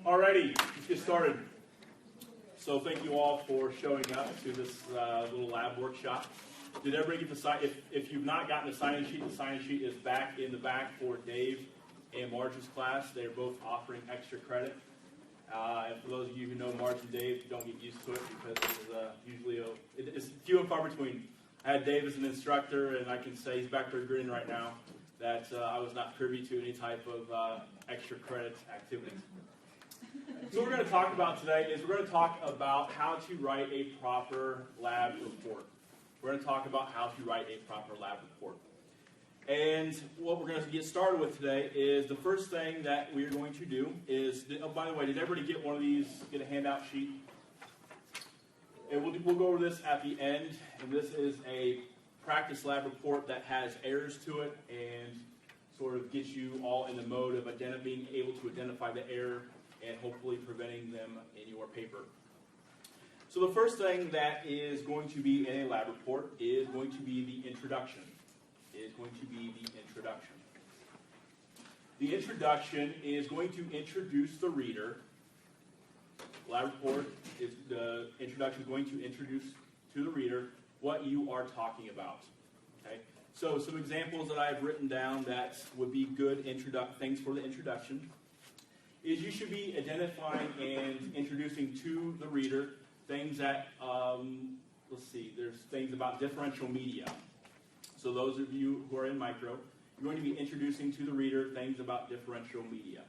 Alrighty, let's get started. So thank you all for showing up to this little lab workshop. Did everybody get the sign? If you've not gotten the sign-in sheet is back in the back for Dave and Marge's class. They're both offering extra credit. And for those of you who know Marge and Dave, don't get used to it because it's few and far between. I had Dave as an instructor, and I can say he's back there grinning right now that I was not privy to any type of extra credit activities. So what we're going to talk about today is we're going to talk about how to write a proper lab report. We're going to talk about how to write a proper lab report. And what we're going to get started with today is the first thing that we're going to do is, oh, by the way, did everybody get one of these, get a handout sheet? And we'll go over this at the end. And this is a practice lab report that has errors to it and sort of gets you all in the mode of being able to identify the error and hopefully preventing them in your paper. So the first thing that is going to be in a lab report is going to be the introduction. The introduction is going to introduce the reader. Lab report is the introduction is going to introduce to the reader what you are talking about. Okay. So some examples that I've written down that would be good things for the introduction is you should be identifying and introducing to the reader things that, let's see, there's things about differential media. So those of you who are in micro, you're going to be introducing to the reader things about differential media.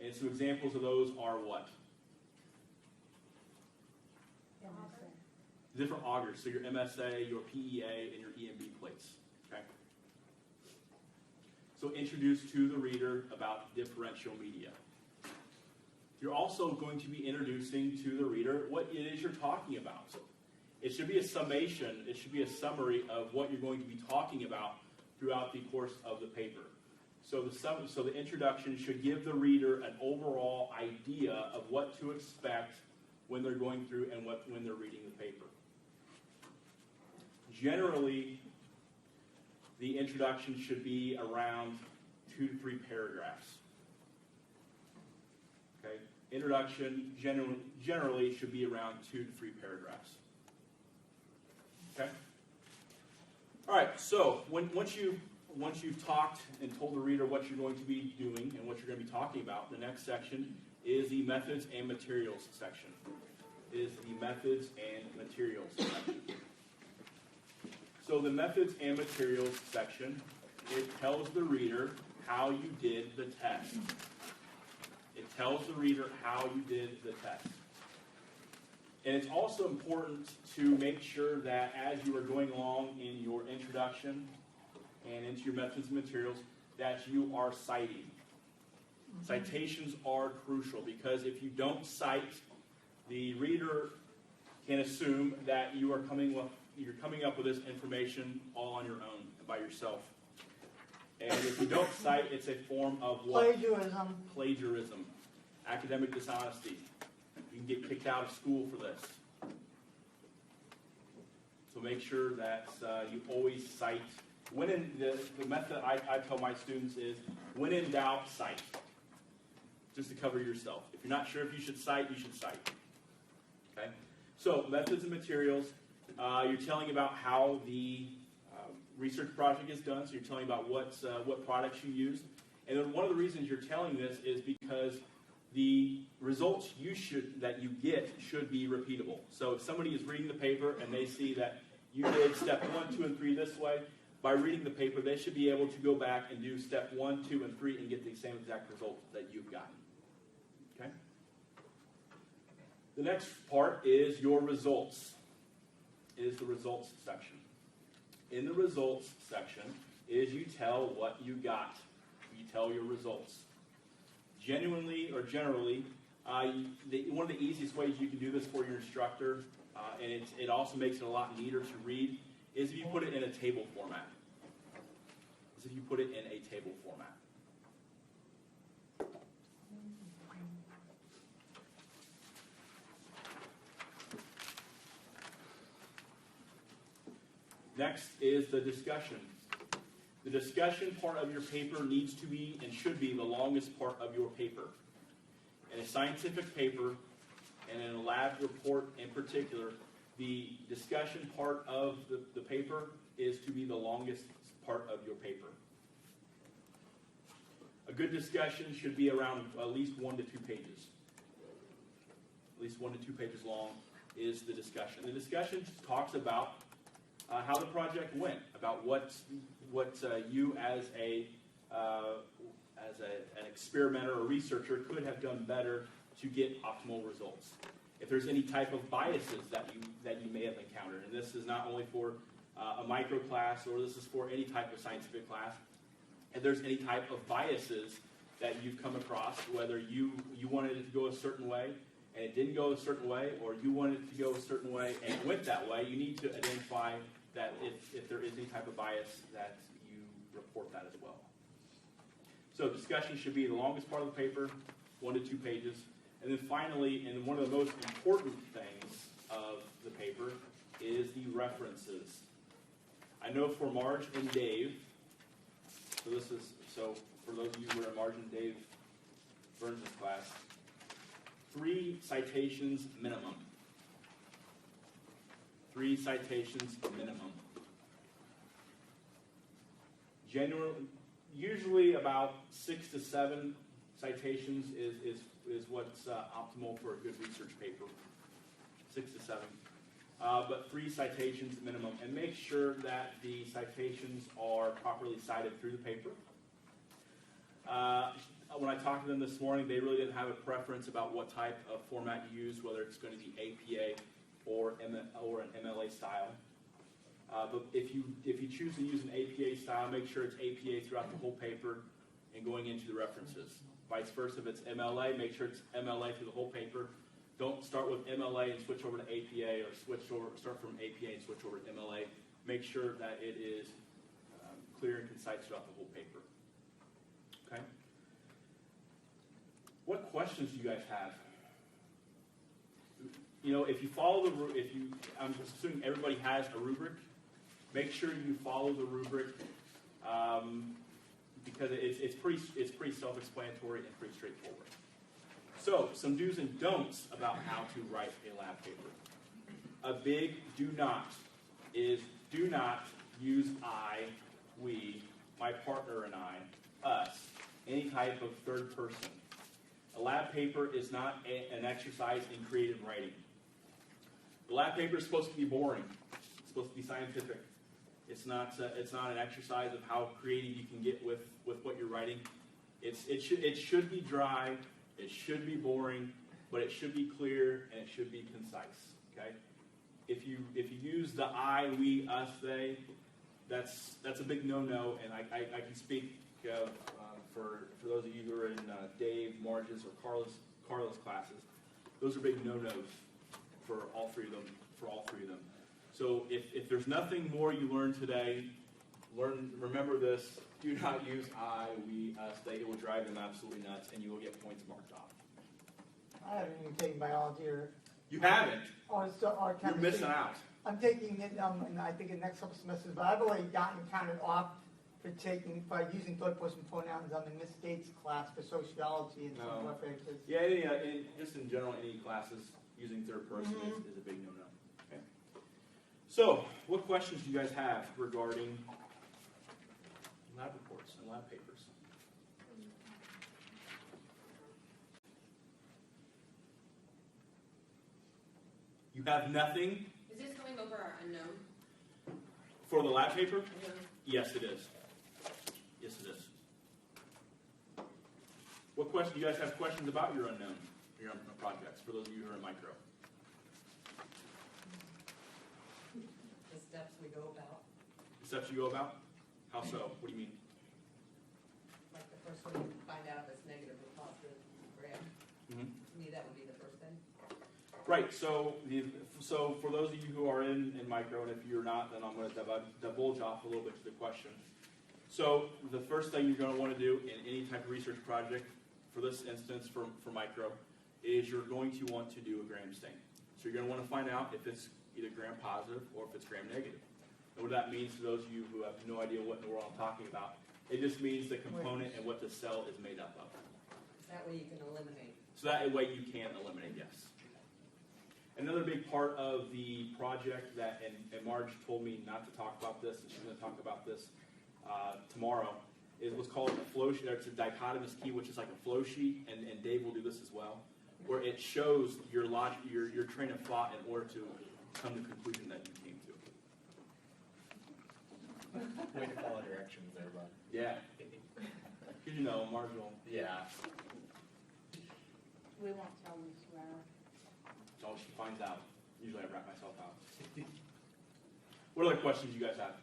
And some examples of those are what? Different augers, so your MSA, your PEA, and your EMB plates. Okay? So introduce to the reader about differential media. You're also going to be introducing to the reader what it is you're talking about. It should be a summation, it should be a summary of what you're going to be talking about throughout the course of the paper. So the introduction should give the reader an overall idea of what to expect when they're going through and when they're reading the paper. Generally, the introduction should be around 2 to 3 paragraphs. Okay? Introduction generally should be around 2 to 3 paragraphs. Okay? All right, so once you've talked and told the reader what you're going to be doing and what you're going to be talking about, the next section is the methods and materials section. So the methods and materials section, it tells the reader how you did the test. And it's also important to make sure that as you are going along in your introduction and into your methods and materials, that you are citing. Citations are crucial because if you don't cite, the reader can assume that you're coming up with this information all on your own and by yourself. And if you don't cite, it's a form of what? Plagiarism. Academic dishonesty. You can get kicked out of school for this. So make sure that you always cite. When in the method I tell my students is, when in doubt, cite. Just to cover yourself. If you're not sure if you should cite, you should cite. Okay? So methods and materials. You're telling about how the research project is done. So you're telling about what products you used. And then one of the reasons you're telling this is because the results that you get should be repeatable. So if somebody is reading the paper and they see that you did step 1, 2, and 3 this way, by reading the paper, they should be able to go back and do step 1, 2, and 3 and get the same exact result that you've gotten. Okay? The next part is your results. Is the results section. In the results section is you tell what you got. You tell your results. Genuinely or generally, one of the easiest ways you can do this for your instructor, and it also makes it a lot neater to read, is if you put it in a table format. Next is the discussion. The discussion part of your paper needs to be and should be the longest part of your paper. In a scientific paper, and in a lab report in particular, the discussion part of the paper is to be the longest part of your paper. A good discussion should be around at least 1 to 2 pages. At least 1 to 2 pages long is the discussion. The discussion talks about how the project went, about what you as an experimenter or researcher could have done better to get optimal results. If there's any type of biases that you may have encountered, and this is not only for a micro class, or this is for any type of scientific class, if there's any type of biases that you've come across, whether you wanted it to go a certain way and it didn't go a certain way, or you wanted it to go a certain way and it went that way, you need to identify that if there is any type of bias, that you report that as well. So discussion should be the longest part of the paper, 1 to 2 pages. And then finally, and one of the most important things of the paper is the references. I know for Marge and Dave, so for those of you who are in Marge and Dave Burns' class, 3 citations minimum. 3 citations minimum. Usually about 6 to 7 citations is what's optimal for a good research paper. 6 to 7. But 3 citations minimum. And make sure that the citations are properly cited through the paper. When I talked to them this morning, they really didn't have a preference about what type of format you use, whether it's going to be APA or an MLA style. But if you choose to use an APA style, make sure it's APA throughout the whole paper and going into the references. Vice versa, if it's MLA, make sure it's MLA through the whole paper. Don't start with MLA and switch over to APA, or start from APA and switch over to MLA. Make sure that it is clear and concise throughout the whole paper. Okay? What questions do you guys have? You know, if you follow I'm just assuming everybody has a rubric. Make sure you follow the rubric because it's pretty self-explanatory and pretty straightforward. So, some do's and don'ts about how to write a lab paper. A big do not is do not use I, we, my partner and I, us, any type of third person. A lab paper is not an exercise in creative writing. The lab paper is supposed to be boring. It's supposed to be scientific. It's not an exercise of how creative you can get with what you're writing. It should be dry. It should be boring, but it should be clear and it should be concise. Okay? If you use the I, we, us, they, that's a big no-no, and I can speak for those of you who are in Dave, Marge's, or Carla's classes. Those are big no-nos for all three of them. So if there's nothing more you learn today, remember this. Do not use I, we, us, they. It will drive them absolutely nuts, and you will get points marked off. I haven't even taken biology or... You haven't? Or chemistry. You're missing out. I'm taking it, and I think in the next couple semesters, but I've already gotten counted off by using third-person pronouns on the Miss Gates class for sociology and some references. Yeah, just in general, any classes using third person is a big no-no. Okay. So, what questions do you guys have regarding lab reports and lab papers? You have nothing? Is this going over our unknown? For the lab paper? Unknown. Yes, it is. Yes, it is. What question? Do you guys have questions about your unknown, your projects, for those of you who are in micro? The steps we go about. The steps you go about? How so? What do you mean? Like the first one, you find out if it's negative or positive gram. Mm-hmm. To me, that would be the first thing. Right. So for those of you who are in micro, and if you're not, then I'm going to divulge off a little bit to the question. So the first thing you're going to want to do in any type of research project, for this instance, for micro, is you're going to want to do a gram stain. So you're going to want to find out if it's either gram positive or if it's gram negative. And what that means to those of you who have no idea what in the world I'm talking about, it just means the component and what the cell is made up of. That way you can eliminate. So that way you can eliminate, yes. Another big part of the project that, and Marge told me not to talk about this, and she's going to talk about this tomorrow, is what's called a flow sheet. It's a dichotomous key, which is like a flow sheet, and Dave will do this as well, where it shows your logic, your train of thought in order to come to the conclusion that you came to. Way to follow directions there, bud. Yeah. Because you know, marginal. Yeah. We won't tell them swear. Until she finds out. Usually I wrap myself out. What other questions you guys have?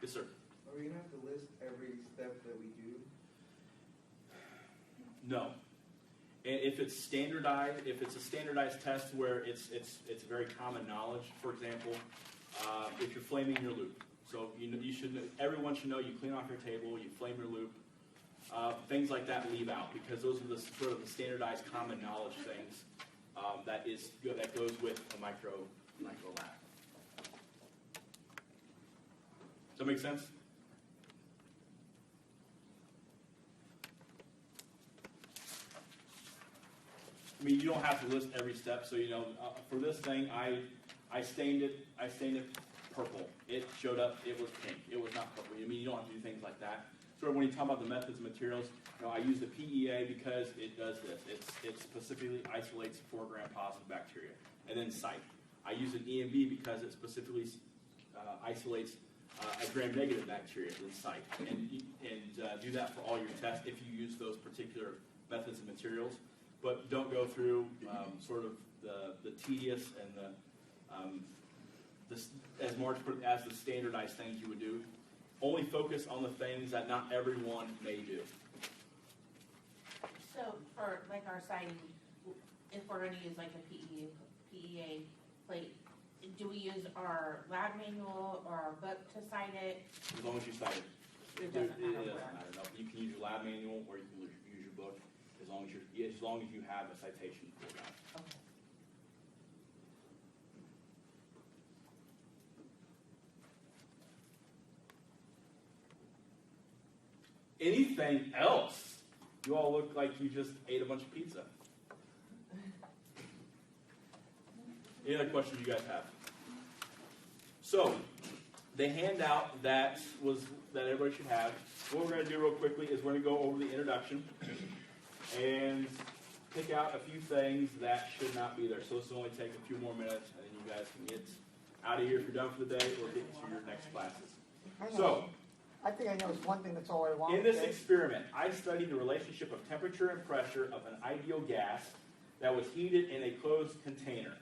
Yes, sir. Are we going to have to list every step that we do? No. And if it's standardized, if it's a standardized test where it's very common knowledge, for example, if you're flaming your loop, so everyone should know you clean off your table, you flame your loop, things like that leave out because those are the sort of the standardized common knowledge things that goes with a micro lab. Does that make sense? I mean, you don't have to list every step. So for this thing, I stained it purple. It showed up. It was pink. It was not purple. I mean, you don't have to do things like that. Sort of when you talk about the methods and materials, I use the PEA because it does this. It specifically isolates 4 gram-positive bacteria, and then Cite. I use an EMB because it specifically isolates a gram-negative bacteria, then Cite, and do that for all your tests if you use those particular methods and materials. But don't go through sort of the tedious and as Marge put it, as the standardized things you would do. Only focus on the things that not everyone may do. So for like our citing, if we're going to use like a PEA plate, do we use our lab manual or our book to cite it? As long as you cite it. It doesn't matter It where. doesn't matter. No, you can use your lab manual or you can use your book as long as you have a citation for that. Okay. Anything else? You all look like you just ate a bunch of pizza. Any other questions you guys have? So, the handout that everybody should have, what we're going to do real quickly is we're going to go over the introduction and pick out a few things that should not be there. So this will only take a few more minutes, and then you guys can get out of here if you're done for the day or get to your next classes. So, I think I know it's one thing that's all I want. in this experiment, I studied the relationship of temperature and pressure of an ideal gas that was heated in a closed container.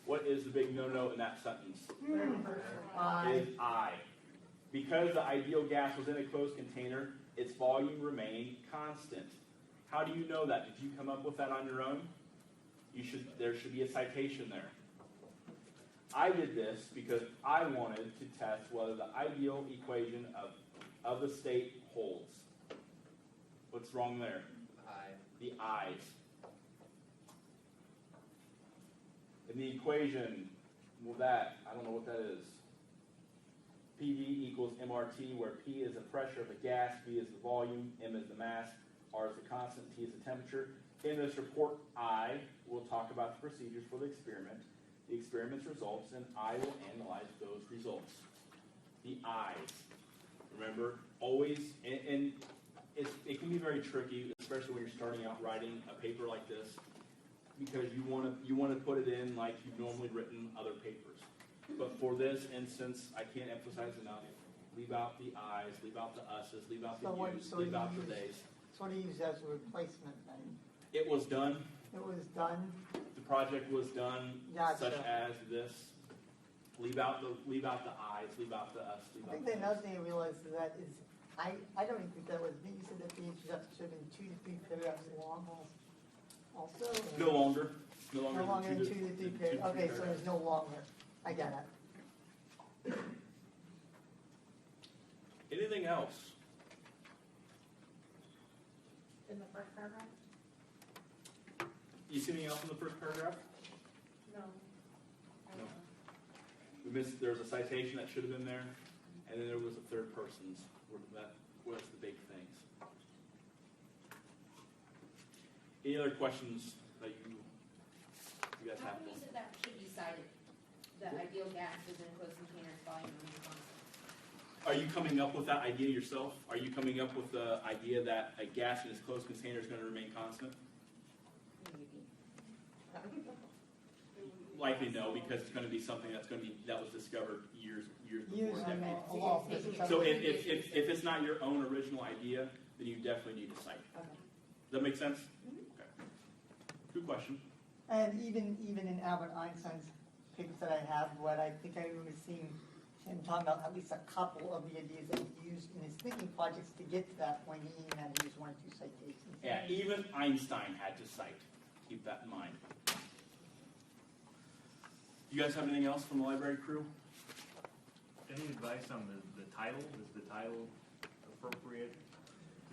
What is the big no-no in that sentence? Is I. Because the ideal gas was in a closed container, its volume remained constant. How do you know that? Did you come up with that on your own? There should be a citation there. I did this because I wanted to test whether the ideal equation of the state holds. What's wrong there? The I's. In the equation, well, I don't know what that is. PV equals MRT, where P is the pressure of the gas, V is the volume, M is the mass, R is the constant, T is the temperature. In this report, I will talk about the procedures for the experiment, the experiment's results, and I will analyze those results. The I's. Remember, always, and it can be very tricky, especially when you're starting out writing a paper like this, because you want to put it in like you've normally written other papers. But for this instance, I can't emphasize enough. Leave out the I's, leave out the us's, leave out the you's, leave out the they's. So what do you use as a replacement then? It was done. It was done. The project was done, Gotcha. such as this. Leave out the I's, leave out the us, leave I out think the the another thing I realized is that is, I don't even think that was, you said that the introduction should have been 2 to 3 paragraphs long also? Or- No longer. No No longer than 2 to 3 paragraphs. Okay, so there's no longer. I get it. Anything else? In the first paragraph? You see anything else in the first paragraph? No. No. there was a citation that should have been there, and then there was a third person's. That was the big things. Any other questions that you guys How have? many said that should be cited? The ideal gas within closed containers volume remain constant. Are you coming up with that idea yourself? Are you coming up with the idea that a gas in its closed container is going to remain constant? Likely no, because it's going to be something that was discovered years before, I mean, decades. a lot of this is- So if it's not your own original idea, then you definitely need to cite. Okay. Does that make sense? Okay. Good question. And even in Albert Einstein's papers that I have, what I think I remember seeing him talking about at least a couple of the ideas that he used in his thinking projects to get to that point. He even had to use 1 or 2 citations. Yeah, even Einstein had to cite. Keep that in mind. You guys have anything else from the library crew? Any advice on the title? Is the title appropriate?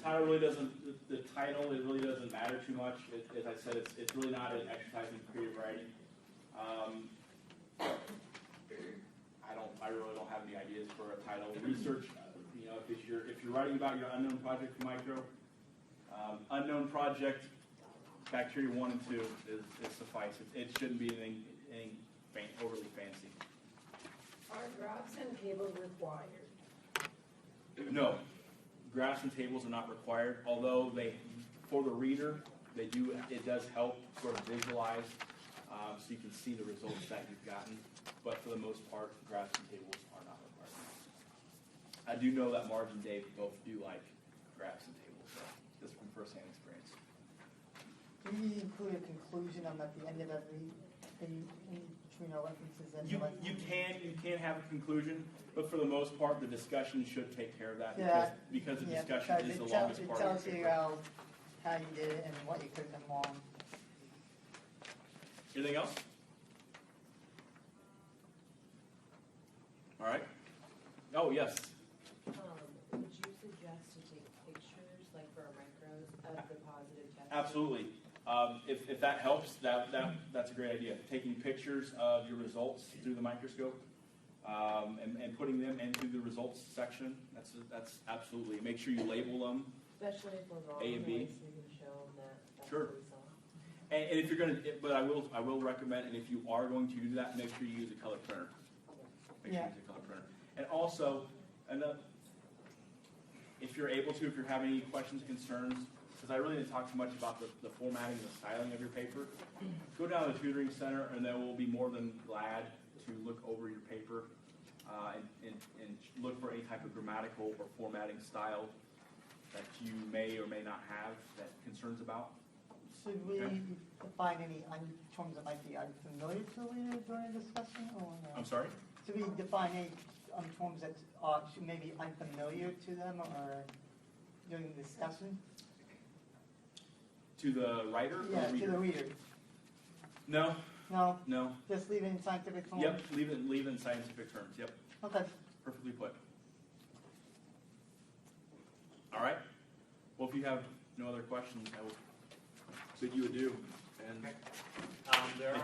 Title really doesn't. The title it really doesn't matter too much. As I said, it's really not an exercise in creative writing. I really don't have any ideas for a title. Research. If you're writing about your unknown project for micro, unknown project, bacteria 1 and 2 is suffice. It shouldn't be anything overly fancy. Are graphs and tables required? No, graphs and tables are not required. Although for the reader, it does help sort of visualize, so you can see the results that you've gotten. But for the most part, graphs and tables are not required. I do know that Marge and Dave both do like graphs and tables, so just from firsthand experience. Do you include a conclusion at the end of every between our references and You can have a conclusion, but for the most part, the discussion should take care of that because the discussion is the longest part of the It tells you paper. how you did it and what you could have done wrong. Anything else? All right. Oh, yes. Would you suggest to take pictures, like for our micros, of the positive test? Absolutely. If that helps, that's a great idea. Taking pictures of your results through the microscope and putting them into the results section. That's absolutely. Make sure you label them. Especially if we're wrong, A and B. like, so we can show them that's Sure. what we saw. And if you're going to, but I will recommend, and if you are going to do that, make sure you use a color printer. Make sure you use a color printer. And also, if you're able to, if you're having any questions, concerns, because I really didn't talk too much about the formatting and the styling of your paper, go down to the tutoring center, and they will be more than glad to look over your paper and look for any type of grammatical or formatting style that you may or may not have that concerns about. Should we define any terms that might be unfamiliar to the reader during a discussion, or no? I'm sorry? Should we define any terms that should maybe unfamiliar to them or during the discussion? To the writer or Yeah, the reader? to the reader. No, No, no. just leave it in scientific form? Yep, leave it in scientific terms. Yep, Okay. perfectly put. All right. Well, if you have no other questions, I will bid you adieu. And There are